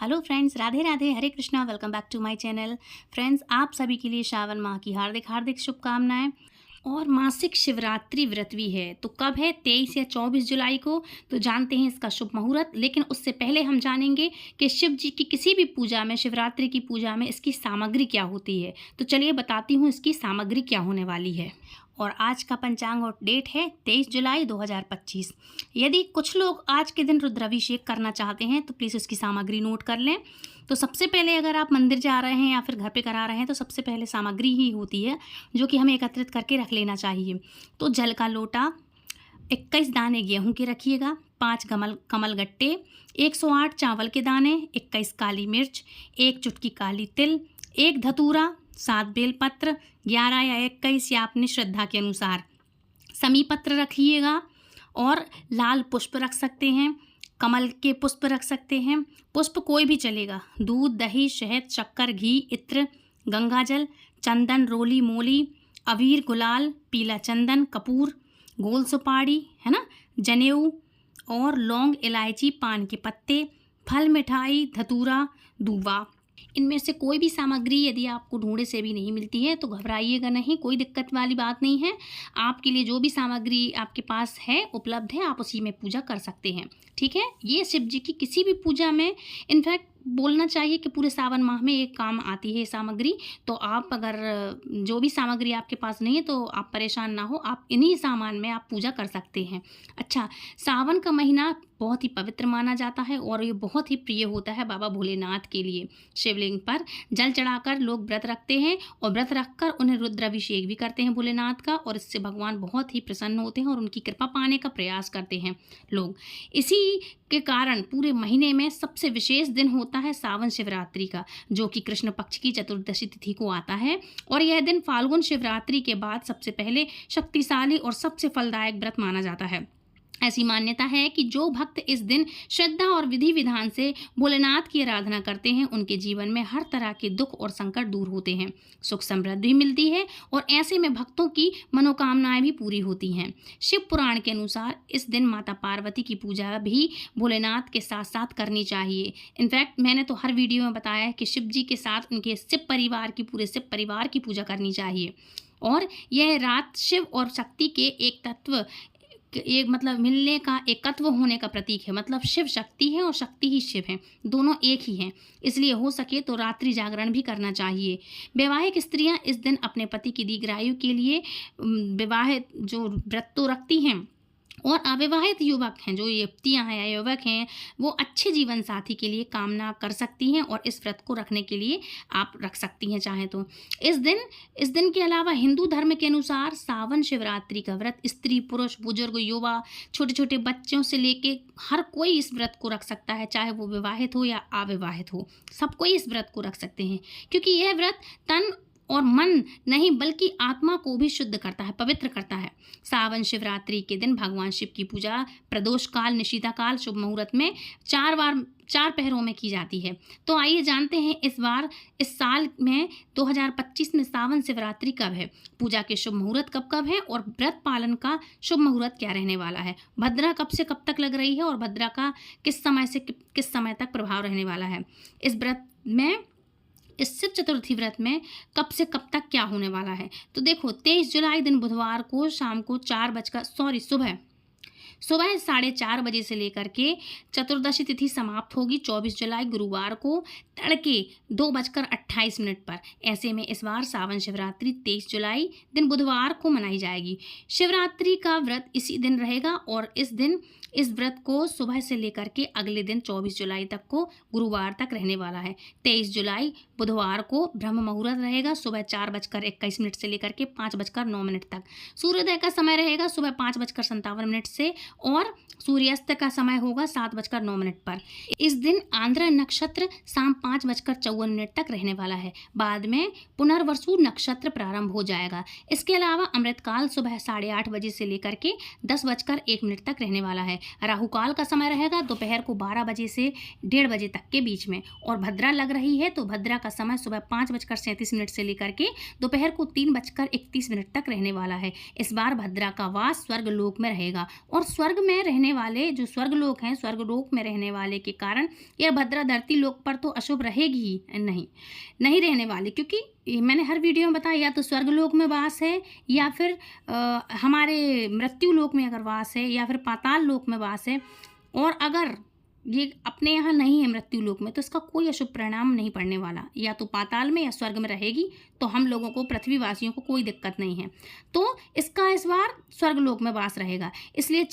Hello friends, Radhe Radhe, Hare Krishna. Welcome back to my channel. Friends, आप सभी के लिए श्रावण माह की हार्दिक हार्दिक शुभकामनाएं। और मासिक शिवरात्रि व्रत भी है, तो कब है? 23 या 24 जुलाई को। तो जानते हैं इसका शुभ मुहूर्त, लेकिन उससे पहले हम जानेंगे कि शिव जी की किसी भी पूजा में, शिवरात्रि की पूजा में इसकी सामग्री क्या होती है। तो चलिए बताती हूँ इसकी सामग्री क्या होने वाली है। और आज का पंचांग और डेट है 23 जुलाई 2025। यदि कुछ लोग आज के दिन रुद्राभिषेक करना चाहते हैं तो प्लीज़ उसकी सामग्री नोट कर लें। तो सबसे पहले अगर आप मंदिर जा रहे हैं या फिर घर पे करा रहे हैं तो सबसे पहले सामग्री ही होती है जो कि हमें एकत्रित करके रख लेना चाहिए। तो जल का लोटा, 21 दाने गेहूं के रखिएगा, 5 कमल गट्टे, 108 चावल के दाने, 21 काली मिर्च, 1 चुटकी काली तिल, 1 धतूरा, 7 बेलपत्र, 11 या 21 या अपनी श्रद्धा के अनुसार समी पत्र रखिएगा। और लाल पुष्प रख सकते हैं, कमल के पुष्प रख सकते हैं, पुष्प कोई भी चलेगा। दूध, दही, शहद, शक्कर, घी, इत्र, गंगाजल, चंदन, रोली, मोली, अबीर, गुलाल, पीला चंदन, कपूर, गोल सुपारी, है ना, जनेऊ और लौंग, इलायची, पान के पत्ते, फल, मिठाई, धतूरा, दूबा। इनमें से कोई भी सामग्री यदि आपको ढूंढे से भी नहीं मिलती है तो घबराइएगा नहीं, कोई दिक्कत वाली बात नहीं है। आपके लिए जो भी सामग्री आपके पास है, उपलब्ध है, आप उसी में पूजा कर सकते हैं। ठीक है, ये शिव जी की किसी भी पूजा में, इनफैक्ट बोलना चाहिए कि पूरे सावन माह में एक काम आती है ये सामग्री। तो आप अगर जो भी सामग्री आपके पास नहीं है तो आप परेशान ना हो, आप इन्हीं सामान में आप पूजा कर सकते हैं। अच्छा, सावन का महीना बहुत ही पवित्र माना जाता है और ये बहुत ही प्रिय होता है बाबा भोलेनाथ के लिए। शिवलिंग पर जल चढ़ाकर लोग व्रत रखते हैं और व्रत रखकर उन्हें रुद्राभिषेक भी करते हैं भोलेनाथ का, और इससे भगवान बहुत ही प्रसन्न होते हैं और उनकी कृपा पाने का प्रयास करते हैं लोग। इसी के कारण पूरे महीने में सबसे विशेष दिन होता है सावन शिवरात्रि का, जो कि कृष्ण पक्ष की चतुर्दशी तिथि को आता है। और यह दिन फाल्गुन शिवरात्रि के बाद सबसे पहले शक्तिशाली और सबसे फलदायक व्रत माना जाता है। ऐसी मान्यता है कि जो भक्त इस दिन श्रद्धा और विधि विधान से भोलेनाथ की आराधना करते हैं, उनके जीवन में हर तरह के दुख और संकट दूर होते हैं, सुख समृद्धि मिलती है और ऐसे में भक्तों की मनोकामनाएं भी पूरी होती हैं। शिव पुराण के अनुसार इस दिन माता पार्वती की पूजा भी भोलेनाथ के साथ साथ करनी चाहिए। इनफैक्ट मैंने तो हर वीडियो में बताया है कि शिव जी के साथ उनके शिव परिवार की, पूरे शिव परिवार की पूजा करनी चाहिए। और यह रात शिव और शक्ति के एक तत्व, एक मतलब मिलने का, एकत्व होने का प्रतीक है। मतलब शिव शक्ति है और शक्ति ही शिव है, दोनों एक ही हैं। इसलिए हो सके तो रात्रि जागरण भी करना चाहिए। वैवाहिक स्त्रियां इस दिन अपने पति की दीर्घायु के लिए विवाहित जो व्रत तो रखती हैं, और अविवाहित युवक हैं, जो युवतियाँ हैं या युवक हैं, वो अच्छे जीवन साथी के लिए कामना कर सकती हैं और इस व्रत को रखने के लिए आप रख सकती हैं चाहें तो। इस दिन के अलावा हिंदू धर्म के अनुसार सावन शिवरात्रि का व्रत स्त्री, पुरुष, बुजुर्ग, युवा, छोटे छोटे बच्चों से लेके हर कोई इस व्रत को रख सकता है, चाहे वो विवाहित हो या अविवाहित हो, सब कोई इस व्रत को रख सकते हैं। क्योंकि यह व्रत तन और मन नहीं बल्कि आत्मा को भी शुद्ध करता है, पवित्र करता है। सावन शिवरात्रि के दिन भगवान शिव की पूजा प्रदोष काल, निशिता काल, शुभ मुहूर्त में 4 पहरों में की जाती है। तो आइए जानते हैं इस साल में 2025 में सावन शिवरात्रि कब है, पूजा के शुभ मुहूर्त कब कब है और व्रत पालन का शुभ मुहूर्त क्या रहने वाला है। भद्रा कब से कब तक लग रही है और भद्रा का किस समय से किस समय तक प्रभाव रहने वाला है। इस व्रत में, इस शिव चतुर्थी व्रत में कब से कब तक क्या होने वाला है। तो देखो, 23 जुलाई दिन बुधवार को शाम को सुबह 4:30 बजे से लेकर के चतुर्दशी तिथि समाप्त होगी 24 जुलाई गुरुवार को तड़के 2:28 पर। ऐसे में इस बार सावन शिवरात्रि 23 जुलाई दिन बुधवार को मनाई जाएगी। शिवरात्रि का व्रत इसी दिन रहेगा और इस व्रत को सुबह से लेकर के अगले दिन 24 जुलाई तक को, गुरुवार तक रहने वाला है। 23 जुलाई बुधवार को ब्रह्म मुहूर्त रहेगा सुबह 4:21 से लेकर के 5:09 तक। सूर्योदय का समय रहेगा सुबह 5:57 से और सूर्यास्त का समय होगा 7:09 पर। इस दिन आंद्र नक्षत्र शाम 5:54 तक रहने वाला है। बाद में पुनर्वसु नक्षत्र प्रारंभ हो जाएगा। इसके अलावा अमृतकाल सुबह 8:30 बजे से लेकर के 10:01 तक रहने वाला है। है। राहु काल का समय रहेगा दोपहर को 12 बजे से 1:30 बजे तक के बीच में। और भद्रा लग रही है तो भद्रा का समय सुबह 5:37 से लेकर के दोपहर को 3:31 तक रहने वाला है। इस बार भद्रा का वास स्वर्ग लोक में रहेगा और स्वर्ग में रहने वाले जो स्वर्ग लोक हैं, स्वर्ग लोक में रहने वाले के कारण यह भद्रा धरती लोक पर तो अशुभ रहेगी ही नहीं रहने वाली, क्योंकि मैंने हर वीडियो में बताया या तो स्वर्ग लोक में वास है या फिर हमारे मृत्यु लोक में अगर वास है या फिर पाताल लोक में वास है। और अगर ये अपने यहाँ नहीं है मृत्यु लोक में तो इसका कोई अशुभ परिणाम नहीं पड़ने वाला, या तो पाताल में या स्वर्ग में रहेगी तो हम लोगों को पृथ्वीवासियों को कोई दिक्कत नहीं है। तो इसका इस बार स्वर्ग लोक में वास रहेगा, इसलिए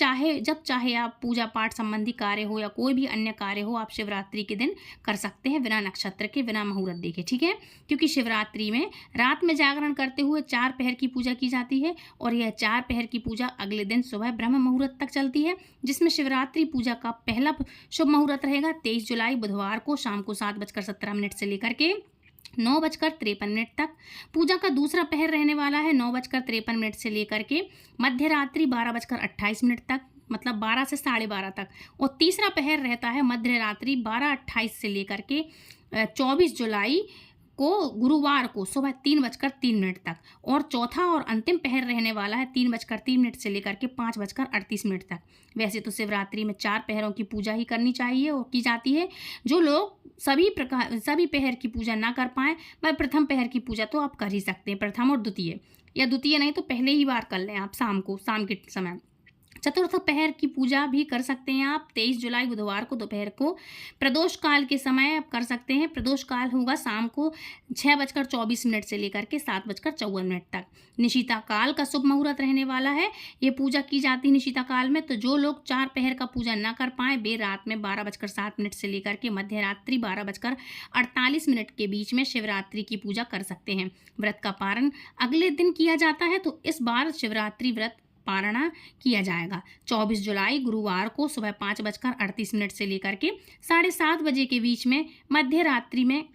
जब चाहे आप पूजा पाठ संबंधी कार्य हो या कोई भी अन्य कार्य हो आप शिवरात्रि के दिन कर सकते हैं बिना नक्षत्र के, बिना मुहूर्त देखे, ठीक है। क्योंकि शिवरात्रि में रात में जागरण करते हुए 4 पहर की पूजा की जाती है और यह 4 पहर की पूजा अगले दिन सुबह ब्रह्म मुहूर्त तक चलती है, जिसमें शिवरात्रि पूजा का पहला शुभ मुहूर्त रहेगा 23 जुलाई बुधवार को शाम को 7:17 से लेकर के 9:53 तक। पूजा का दूसरा पहर रहने वाला है 9:53 से लेकर के मध्य रात्रि 12:28 तक, मतलब 12 से 12:30 तक। और तीसरा पहर रहता है मध्य रात्रि 12:28 से लेकर के 24 जुलाई को गुरुवार को सुबह 3:03 तक। और चौथा और अंतिम पहर रहने वाला है 3:03 से लेकर के 5:38 तक। वैसे तो शिवरात्रि में 4 पहरों की पूजा ही करनी चाहिए और की जाती है। जो लोग सभी पहर की पूजा ना कर पाएँ वह प्रथम पहर की पूजा तो आप कर ही सकते हैं, प्रथम और द्वितीय, या द्वितीय नहीं तो पहले ही बार कर लें आप शाम के समय। चतुर्थ पहर की पूजा भी कर सकते हैं आप 23 जुलाई बुधवार को दोपहर को प्रदोष काल के समय आप कर सकते हैं। प्रदोष काल होगा शाम को 6:24 से लेकर के 7:54 तक। निशिता काल का शुभ मुहूर्त रहने वाला है, ये पूजा की जाती है निशिता काल में। तो जो लोग 4 पहर का पूजा ना कर पाए वे रात में 12:07 से लेकर के मध्य रात्रि 12:48 के बीच में शिवरात्रि की पूजा कर सकते हैं। व्रत का पारण अगले दिन किया जाता है, तो इस बार शिवरात्रि व्रत पारणा किया जाएगा 24 जुलाई गुरुवार को सुबह 5:38 से लेकर के 7:30 बजे के बीच में मध्य रात्रि में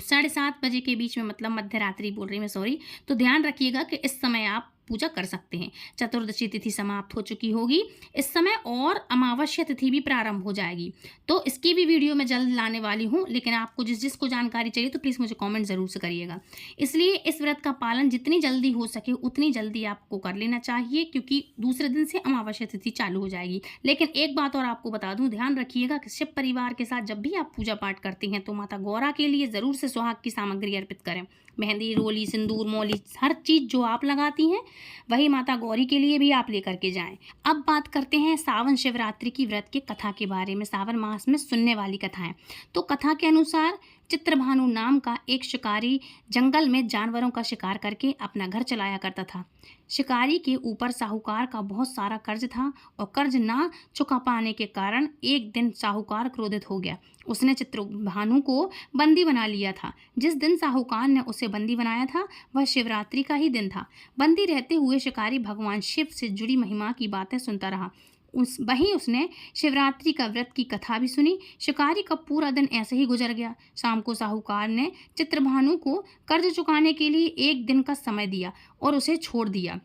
7:30 बजे के बीच में, मतलब मध्य रात्रि बोल रही मैं, सॉरी। तो ध्यान रखिएगा कि इस समय आप पूजा कर सकते हैं। चतुर्दशी तिथि समाप्त हो चुकी होगी इस समय और अमावस्या तिथि भी प्रारंभ हो जाएगी, तो इसकी भी वीडियो मैं जल्द लाने वाली हूँ। लेकिन आपको जिसको जानकारी चाहिए तो प्लीज़ मुझे कमेंट ज़रूर से करिएगा। इसलिए इस व्रत का पालन जितनी जल्दी हो सके उतनी जल्दी आपको कर लेना चाहिए, क्योंकि दूसरे दिन से अमावस्या तिथि चालू हो जाएगी। लेकिन एक बात और आपको बता दूँ, ध्यान रखिएगा कि शिव परिवार के साथ जब भी आप पूजा पाठ करते हैं तो माता गौरा के लिए ज़रूर से सुहाग की सामग्री अर्पित करें। मेहंदी, रोली, सिंदूर, मौली, हर चीज़ जो आप लगाती हैं वही माता गौरी के लिए भी आप लेकर के जाएं। अब बात करते हैं सावन शिवरात्रि की व्रत की कथा के बारे में, सावन मास में सुनने वाली कथाएं। तो कथा के अनुसार चित्रभानु नाम का एक शिकारी जंगल में जानवरों का शिकार करके अपना घर चलाया करता था। शिकारी के ऊपर साहूकार का बहुत सारा कर्ज था और कर्ज ना चुका पाने के कारण एक दिन साहूकार क्रोधित हो गया। उसने चित्रभानु को बंदी बना लिया था। जिस दिन साहूकार ने उसे बंदी बनाया था वह शिवरात्रि का ही दिन था। बंदी रहते हुए शिकारी भगवान शिव से जुड़ी महिमा की बातें सुनता रहा। वहीं उसने शिवरात्रि का व्रत की कथा भी सुनी। शिकारी का पूरा दिन ऐसे ही गुजर गया। शाम को साहूकार ने चित्रभानु को कर्ज चुकाने के लिए 1 दिन का समय दिया और उसे छोड़ दिया।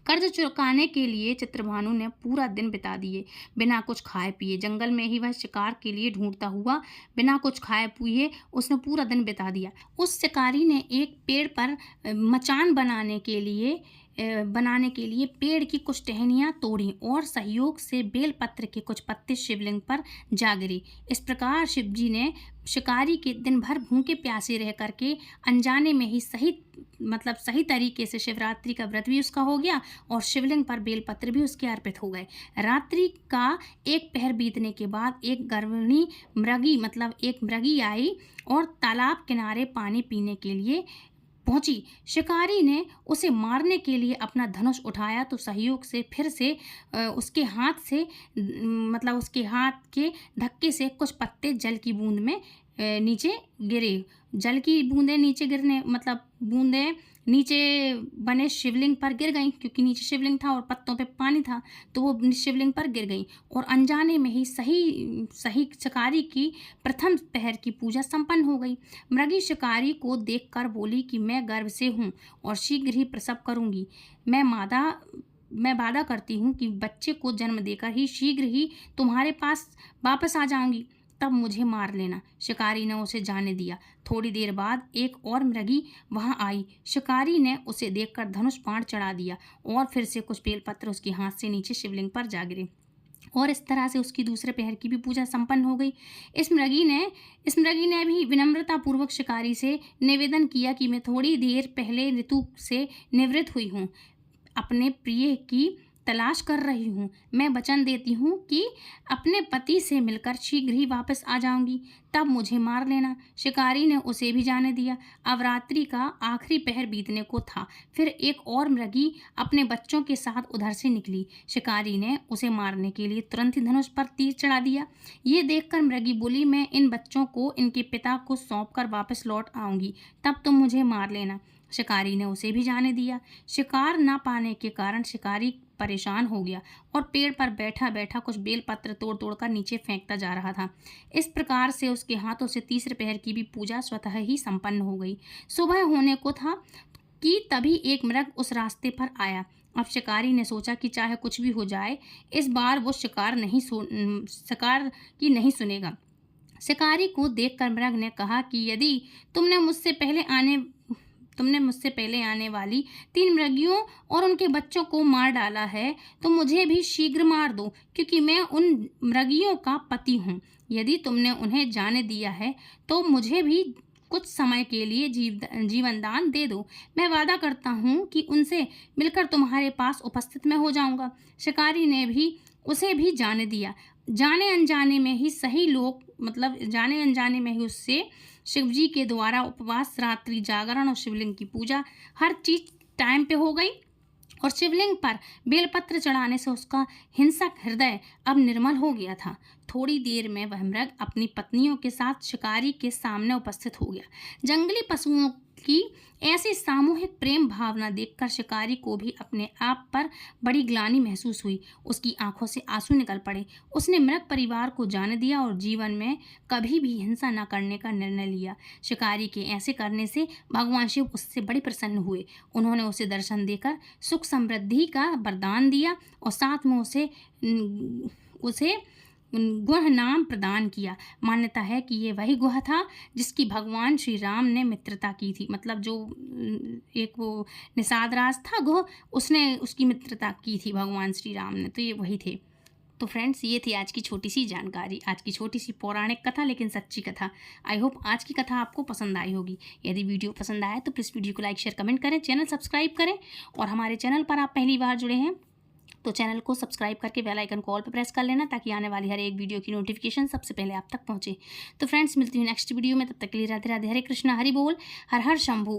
कर्ज चुकाने के लिए चित्रभानु ने पूरा दिन बिता दिए बिना कुछ खाए पिए। जंगल में ही वह शिकार के लिए ढूंढता हुआ बिना कुछ खाए पिए उसने पूरा दिन बिता दिया। उस शिकारी ने एक पेड़ पर मचान बनाने के लिए पेड़ की कुछ टहनियाँ तोड़ी और सहयोग से बेलपत्र के कुछ पत्ते शिवलिंग पर जा गिरे। इस प्रकार शिवजी ने शिकारी के दिन भर भूखे प्यासे रह करके अनजाने में ही सही तरीके से शिवरात्रि का व्रत भी उसका हो गया और शिवलिंग पर बेलपत्र भी उसके अर्पित हो गए। रात्रि का 1 पहर बीतने के बाद एक गर्भिणी मृगी आई और तालाब किनारे पानी पीने के लिए पहुंची। शिकारी ने उसे मारने के लिए अपना धनुष उठाया तो सहयोग से फिर से उसके हाथ के धक्के से कुछ पत्ते जल की बूंद में नीचे गिरे। जल की बूंदें नीचे गिरने बूंदें नीचे बने शिवलिंग पर गिर गईं, क्योंकि नीचे शिवलिंग था और पत्तों पे पानी था तो वो शिवलिंग पर गिर गईं और अनजाने में ही सही शिकारी की प्रथम पहर की पूजा संपन्न हो गई। मृगी शिकारी को देखकर बोली कि मैं गर्भ से हूँ और शीघ्र ही प्रसव करूँगी। मैं मैं वादा करती हूँ कि बच्चे को जन्म देकर ही शीघ्र ही तुम्हारे पास वापस आ जाऊंगी, तब मुझे मार लेना। शिकारी ने उसे जाने दिया। थोड़ी देर बाद एक और मृगी वहां आई। शिकारी ने उसे देखकर धनुष बाण चढ़ा दिया और फिर से कुछ बेलपत्र उसके हाथ से नीचे शिवलिंग पर जा गिरे और इस तरह से उसकी दूसरे पहर की भी पूजा संपन्न हो गई। इस मृगी ने भी विनम्रता पूर्वक शिकारी से निवेदन किया कि मैं थोड़ी देर पहले ऋतु से निवृत्त हुई हूँ, अपने प्रिय की तलाश कर रही हूँ। मैं वचन देती हूँ कि अपने पति से मिलकर शीघ्र ही वापस आ जाऊंगी, तब मुझे मार लेना। शिकारी ने उसे भी जाने दिया। अब रात्रि का आखिरी पहर बीतने को था। फिर एक और मृगी अपने बच्चों के साथ उधर से निकली। शिकारी ने उसे मारने के लिए तुरंत ही धनुष पर तीर चढ़ा दिया। ये देखकर मृगी बोली, मैं इन बच्चों को इनके पिता को सौंप कर वापस लौट आऊंगी, तब तुम मुझे मार लेना। शिकारी ने उसे भी जाने दिया। शिकार न पाने के कारण शिकारी परेशान हो गया और पेड़ पर बैठा बैठा कुछ बेलपत्र तोड़ तोड़ कर नीचे फेंकता जा रहा था। इस प्रकार से उसके हाथों से तीसरे पहर की भी पूजा स्वतः ही संपन्न हो गई। सुबह होने को था कि तभी एक मृग उस रास्ते पर आया। अब शिकारी ने सोचा कि चाहे कुछ भी हो जाए, इस बार वो शिकार की नहीं सुनेगा। शिकारी को देखकर मृग ने कहा कि यदि तुमने मुझसे पहले आने वाली 3 मृगियों और उनके बच्चों को मार डाला है, तो मुझे भी शीघ्र मार दो, क्योंकि मैं उन मृगियों का पति हूँ। यदि तुमने उन्हें जाने दिया है तो मुझे भी कुछ समय के लिए जीवन दान दे दो। मैं वादा करता हूँ कि उनसे मिलकर तुम्हारे पास उपस्थित मैं हो जाऊँगा। शिकारी ने भी उसे भी जाने दिया। जाने अनजाने में ही उससे शिवजी के द्वारा उपवास, रात्रि जागरण और शिवलिंग की पूजा हर चीज टाइम पे हो गई और शिवलिंग पर बेलपत्र चढ़ाने से उसका हिंसक हृदय अब निर्मल हो गया था। थोड़ी देर में वह मृग अपनी पत्नियों के साथ शिकारी के सामने उपस्थित हो गया। जंगली पशुओं की ऐसी सामूहिक प्रेम भावना देखकर शिकारी को भी अपने आप पर बड़ी ग्लानि महसूस हुई। उसकी आंखों से आंसू निकल पड़े। उसने मृग परिवार को जाने दिया और जीवन में कभी भी हिंसा न करने का निर्णय लिया। शिकारी के ऐसे करने से भगवान शिव उससे बड़े प्रसन्न हुए। उन्होंने उसे दर्शन देकर सुख समृद्धि का वरदान दिया और साथ में उसे गुह नाम प्रदान किया। मान्यता है कि ये वही गुह था जिसकी भगवान श्री राम ने मित्रता की थी। मतलब जो एक वो निषाद राज था गुह, उसने उसकी मित्रता की थी भगवान श्री राम ने, तो ये वही थे। तो फ्रेंड्स, ये थी आज की छोटी सी जानकारी, आज की छोटी सी पौराणिक कथा, लेकिन सच्ची कथा। आई होप आज की कथा आपको पसंद आई होगी। यदि वीडियो पसंद आए तो प्लीज़ वीडियो को लाइक, शेयर, कमेंट करें, चैनल सब्सक्राइब करें और हमारे चैनल पर आप पहली बार जुड़े हैं तो चैनल को सब्सक्राइब करके बेल आइकन को ऑल पर प्रेस कर लेना, ताकि आने वाली हर एक वीडियो की नोटिफिकेशन सबसे पहले आप तक पहुंचे। तो फ्रेंड्स, मिलती हूँ नेक्स्ट वीडियो में। तब तक के लिए राधे राधे, हरे कृष्णा, हरि बोल, हर हर शंभू।